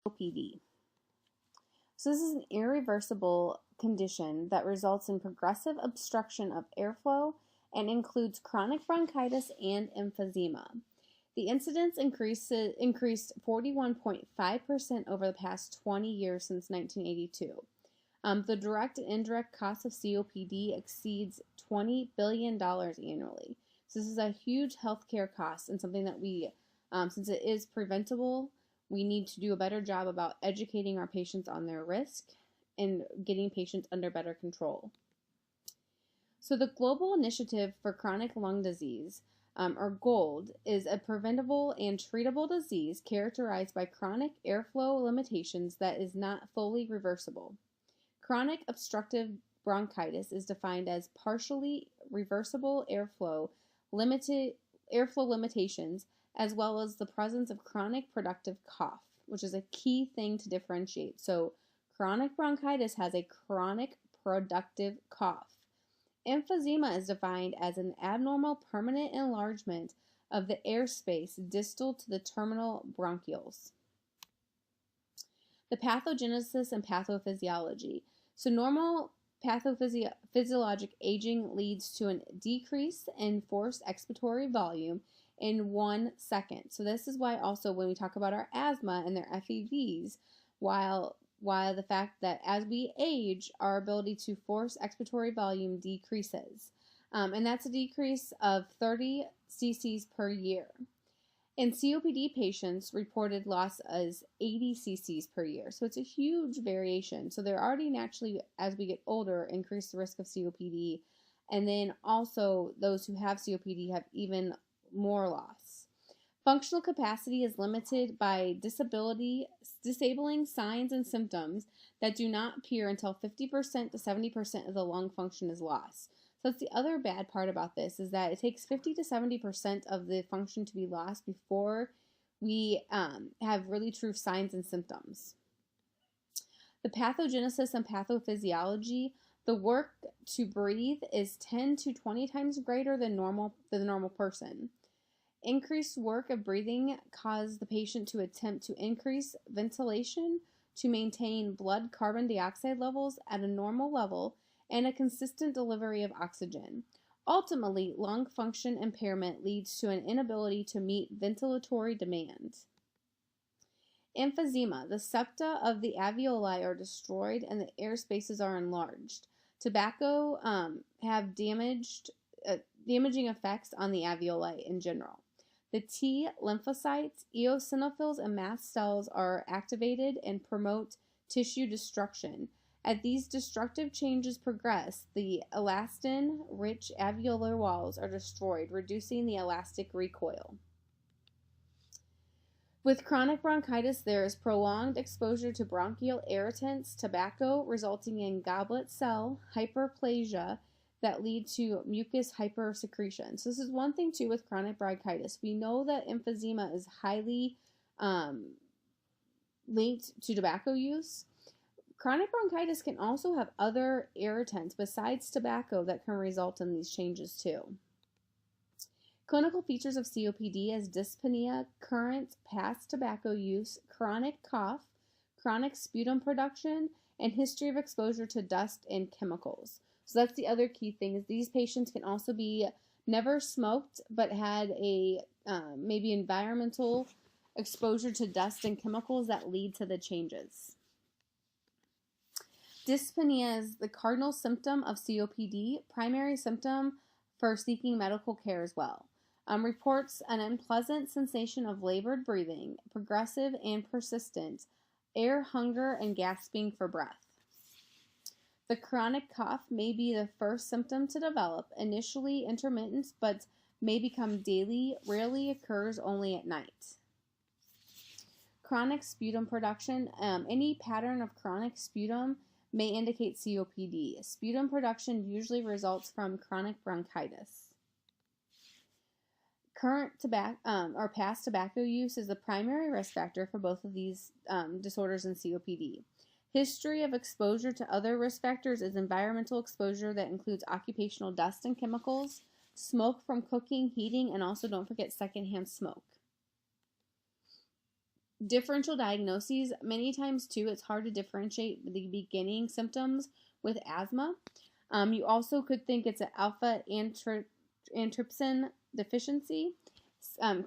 COPD. So this is an irreversible condition that results in progressive obstruction of airflow and includes chronic bronchitis and emphysema. The incidence increased 41.5% over the past 20 years since 1982. The direct and indirect cost of COPD exceeds $20 billion annually. So this is a huge healthcare cost and something that since it is preventable, we need to do a better job about educating our patients on their risk and getting patients under better control. So the Global Initiative for Chronic Lung Disease, or GOLD, is a preventable and treatable disease characterized by chronic airflow limitations that is not fully reversible. Chronic obstructive bronchitis is defined as partially reversible airflow limitations, as well as the presence of chronic productive cough, which is a key thing to differentiate. So chronic bronchitis has a chronic productive cough. Emphysema is defined as an abnormal permanent enlargement of the airspace distal to the terminal bronchioles. The pathogenesis and pathophysiology. So normal pathophysiologic aging leads to a decrease in forced expiratory volume in 1 second. So this is why also when we talk about our asthma and their FEVs, while the fact that as we age, our ability to force expiratory volume decreases. And that's a decrease of 30 cc's per year. In COPD patients, reported loss is 80 cc's per year. So it's a huge variation. So they're already naturally, as we get older, increase the risk of COPD. And then also those who have COPD have even more loss. Functional capacity is limited by disabling signs and symptoms that do not appear until 50% to 70% of the lung function is lost. So that's the other bad part about this, is that it takes 50 to 70% of the function to be lost before we have really true signs and symptoms. The pathogenesis and pathophysiology. The work to breathe is 10 to 20 times greater than the normal person. Increased work of breathing caused the patient to attempt to increase ventilation to maintain blood carbon dioxide levels at a normal level and a consistent delivery of oxygen. Ultimately, lung function impairment leads to an inability to meet ventilatory demand. Emphysema. The septa of the alveoli are destroyed and the air spaces are enlarged. Tobacco have damaging effects on the alveoli in general. The T lymphocytes, eosinophils, and mast cells are activated and promote tissue destruction. As these destructive changes progress, the elastin-rich alveolar walls are destroyed, reducing the elastic recoil. With chronic bronchitis, there is prolonged exposure to bronchial irritants, tobacco, resulting in goblet cell hyperplasia that lead to mucus hypersecretion. So this is one thing too with chronic bronchitis. We know that emphysema is highly linked to tobacco use. Chronic bronchitis can also have other irritants besides tobacco that can result in these changes too. Clinical features of COPD is dyspnea, current past tobacco use, chronic cough, chronic sputum production, and history of exposure to dust and chemicals. So that's the other key thing, is these patients can also be never smoked but had a maybe environmental exposure to dust and chemicals that lead to the changes. Dyspnea is the cardinal symptom of COPD, primary symptom for seeking medical care as well. Reports an unpleasant sensation of labored breathing, progressive and persistent, air hunger, and gasping for breath. The chronic cough may be the first symptom to develop, initially intermittent, but may become daily, rarely occurs only at night. Chronic sputum production. Any pattern of chronic sputum may indicate COPD. Sputum production usually results from chronic bronchitis. Current tobacco or past tobacco use is the primary risk factor for both of these disorders in COPD. History of exposure to other risk factors is environmental exposure that includes occupational dust and chemicals, smoke from cooking, heating, and also don't forget secondhand smoke. Differential diagnoses, many times too, it's hard to differentiate the beginning symptoms with asthma. You also could think it's an alpha antitrypsin deficiency,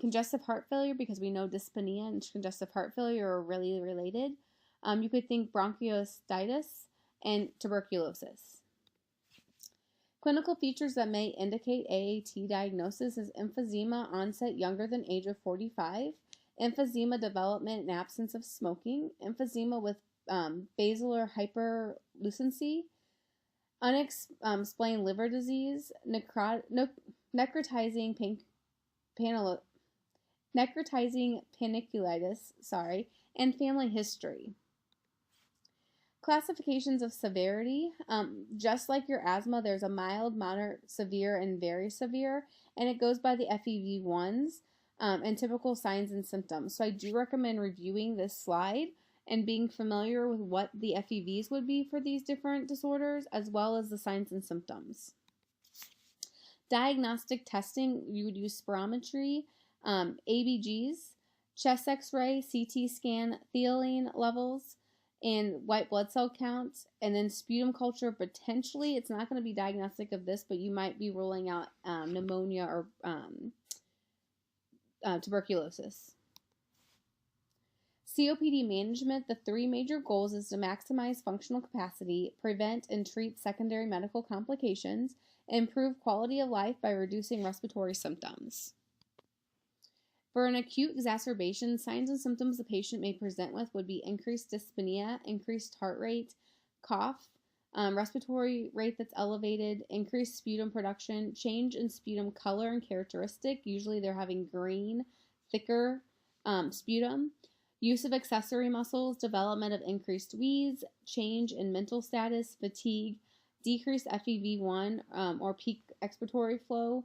congestive heart failure, because we know dyspnea and congestive heart failure are really related. You could think bronchiolitis and tuberculosis. Clinical features that may indicate AAT diagnosis is emphysema onset younger than age of 45, emphysema development and absence of smoking, emphysema with basilar hyperlucency, unexplained liver disease, necrotizing paniculitis, and family history. Classifications of severity, just like your asthma, there's a mild, moderate, severe, and very severe, and it goes by the FEV1s and typical signs and symptoms. So I do recommend reviewing this slide and being familiar with what the FEVs would be for these different disorders, as well as the signs and symptoms. Diagnostic testing, you would use spirometry, ABGs, chest x-ray, CT scan, theoline levels, and white blood cell counts, and then sputum culture. Potentially, it's not going to be diagnostic of this, but you might be ruling out pneumonia or tuberculosis. COPD management, the three major goals is to maximize functional capacity, prevent and treat secondary medical complications, and improve quality of life by reducing respiratory symptoms. For an acute exacerbation, signs and symptoms the patient may present with would be increased dyspnea, increased heart rate, cough, respiratory rate that's elevated, increased sputum production, change in sputum color and characteristic. Usually they're having green, thicker sputum. Use of accessory muscles, development of increased wheeze, change in mental status, fatigue, decreased FEV1 or peak expiratory flow,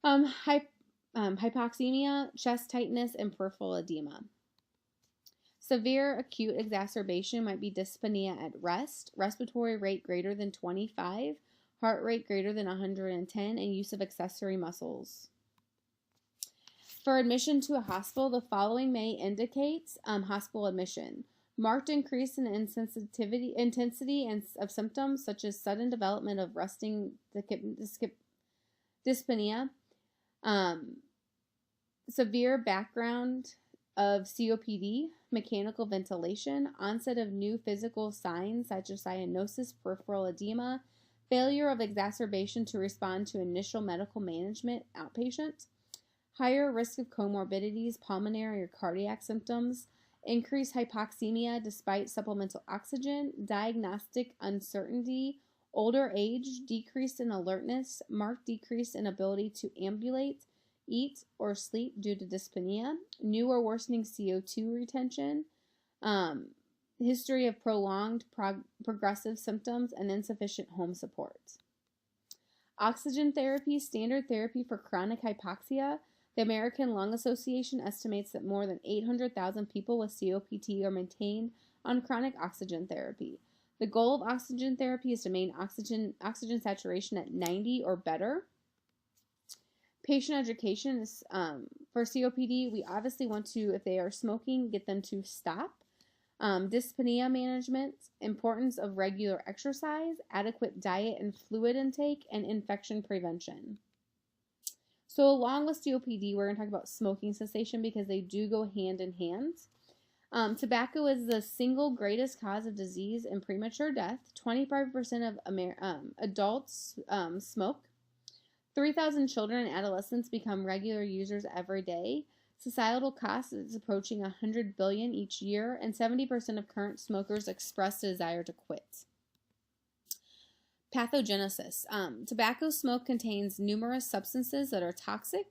hypoxemia, chest tightness, and peripheral edema. Severe acute exacerbation might be dyspnea at rest, respiratory rate greater than 25, heart rate greater than 110, and use of accessory muscles. For admission to a hospital, the following may indicate hospital admission. Marked increase in intensity of symptoms such as sudden development of resting dyspnea, severe background of COPD, mechanical ventilation, onset of new physical signs such as cyanosis, peripheral edema, failure of exacerbation to respond to initial medical management outpatient, higher risk of comorbidities, pulmonary or cardiac symptoms, increased hypoxemia despite supplemental oxygen, diagnostic uncertainty, older age, decrease in alertness, marked decrease in ability to ambulate, eat, or sleep due to dyspnea, new or worsening CO2 retention, history of prolonged progressive symptoms, and insufficient home support. Oxygen therapy, standard therapy for chronic hypoxia. The American Lung Association estimates that more than 800,000 people with COPD are maintained on chronic oxygen therapy. The goal of oxygen therapy is to maintain oxygen saturation at 90 or better. Patient education is for COPD. We obviously want to, if they are smoking, get them to stop. Dyspnea management, importance of regular exercise, adequate diet and fluid intake, and infection prevention. So along with COPD, we're going to talk about smoking cessation because they do go hand in hand. Tobacco is the single greatest cause of disease and premature death. 25% of adults smoke. 3,000 children and adolescents become regular users every day. Societal cost is approaching $100 billion each year, and 70% of current smokers express a desire to quit. Pathogenesis. Tobacco smoke contains numerous substances that are toxic,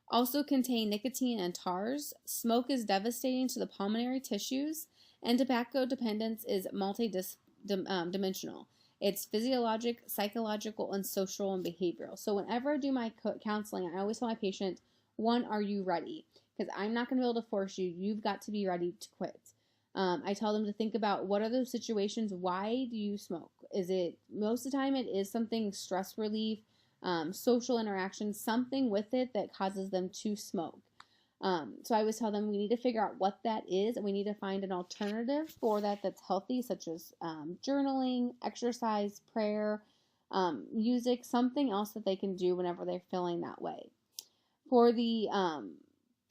also contain nicotine and tars. Smoke is devastating to the pulmonary tissues, and tobacco dependence is multi-dimensional. It's physiologic, psychological, and social and behavioral. So whenever I do my counseling, I always tell my patient, one, are you ready? Because I'm not going to be able to force you. You've got to be ready to quit. I tell them to think about what are those situations. Why do you smoke? Is it, most of the time it is something stress relief, social interaction, something with it that causes them to smoke. So I always tell them we need to figure out what that is, and we need to find an alternative for that that's healthy, such as journaling, exercise, prayer, music, something else that they can do whenever they're feeling that way. For the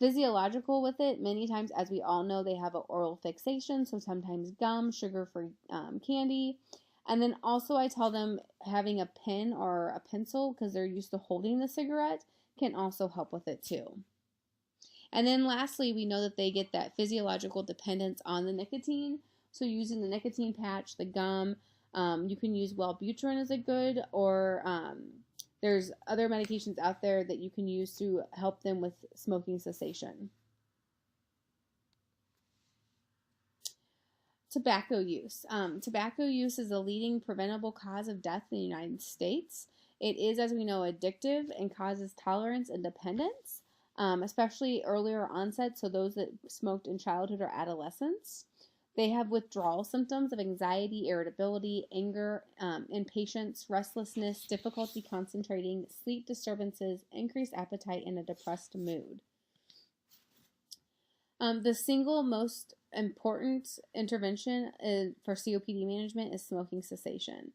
physiological with it, many times, as we all know, they have an oral fixation, so sometimes gum, sugar-free candy. And then also I tell them having a pen or a pencil, because they're used to holding the cigarette, can also help with it too. And then lastly, we know that they get that physiological dependence on the nicotine. So using the nicotine patch, the gum, you can use Wellbutrin as a good, or there's other medications out there that you can use to help them with smoking cessation. Tobacco use. Tobacco use is a leading preventable cause of death in the United States. It is, as we know, addictive and causes tolerance and dependence, especially earlier onset, so those that smoked in childhood or adolescence. They have withdrawal symptoms of anxiety, irritability, anger, impatience, restlessness, difficulty concentrating, sleep disturbances, increased appetite, and a depressed mood. The single most important intervention for COPD management is smoking cessation.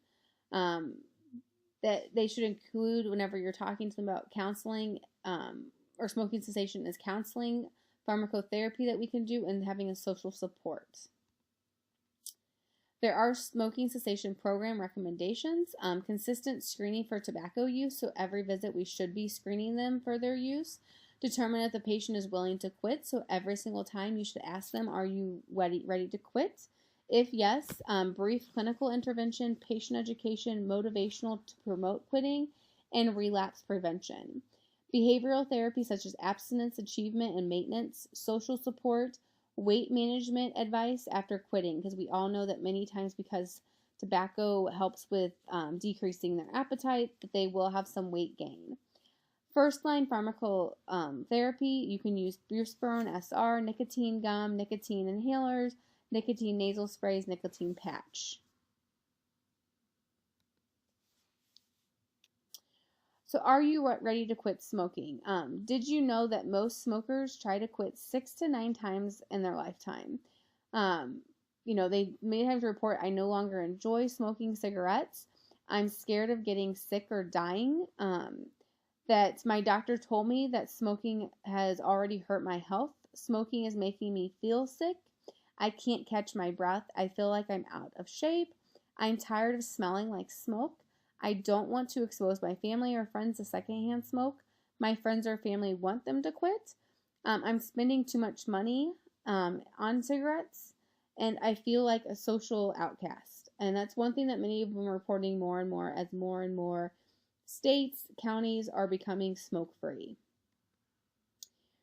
That they should include whenever you're talking to them about counseling, or smoking cessation is counseling, pharmacotherapy that we can do, and having a social support. There are smoking cessation program recommendations, consistent screening for tobacco use, so every visit we should be screening them for their use. Determine if the patient is willing to quit, so every single time you should ask them, are you ready to quit? If yes, brief clinical intervention, patient education, motivational to promote quitting, and relapse prevention. Behavioral therapy such as abstinence, achievement, and maintenance, social support, weight management advice after quitting, because we all know that many times because tobacco helps with decreasing their appetite, that they will have some weight gain. First-line pharmacotherapy, you can use Buspirone SR, nicotine gum, nicotine inhalers, nicotine nasal sprays, nicotine patch. So are you ready to quit smoking? Did you know that most smokers try to quit 6 to 9 times in their lifetime? They may have to report, I no longer enjoy smoking cigarettes. I'm scared of getting sick or dying. That my doctor told me that smoking has already hurt my health. Smoking is making me feel sick. I can't catch my breath. I feel like I'm out of shape. I'm tired of smelling like smoke. I don't want to expose my family or friends to secondhand smoke. My friends or family want them to quit. I'm spending too much money on cigarettes, and I feel like a social outcast. And that's one thing that many of them are reporting more and more, as more and more states, counties are becoming smoke-free.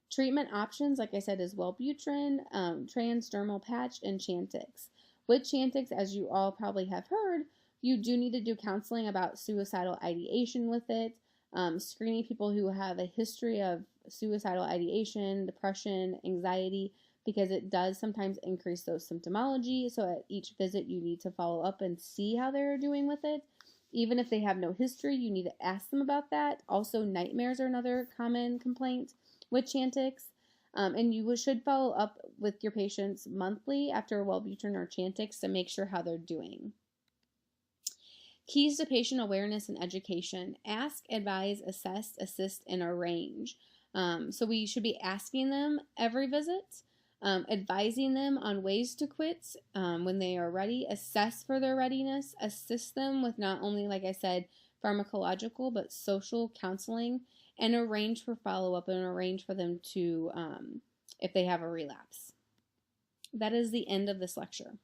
Treatment options, like I said, is Wellbutrin, transdermal patch, and Chantix. With Chantix, as you all probably have heard, you do need to do counseling about suicidal ideation with it, screening people who have a history of suicidal ideation, depression, anxiety, because it does sometimes increase those symptomology. So at each visit, you need to follow up and see how they're doing with it. Even if they have no history, you need to ask them about that. Also, nightmares are another common complaint with Chantix. And you should follow up with your patients monthly after Wellbutrin or Chantix to make sure how they're doing. Keys to patient awareness and education: ask, advise, assess, assist, and arrange. So we should be asking them every visit, advising them on ways to quit when they are ready, assess for their readiness, assist them with not only, like I said, pharmacological, but social counseling, and arrange for follow-up and arrange for them to, if they have a relapse. That is the end of this lecture.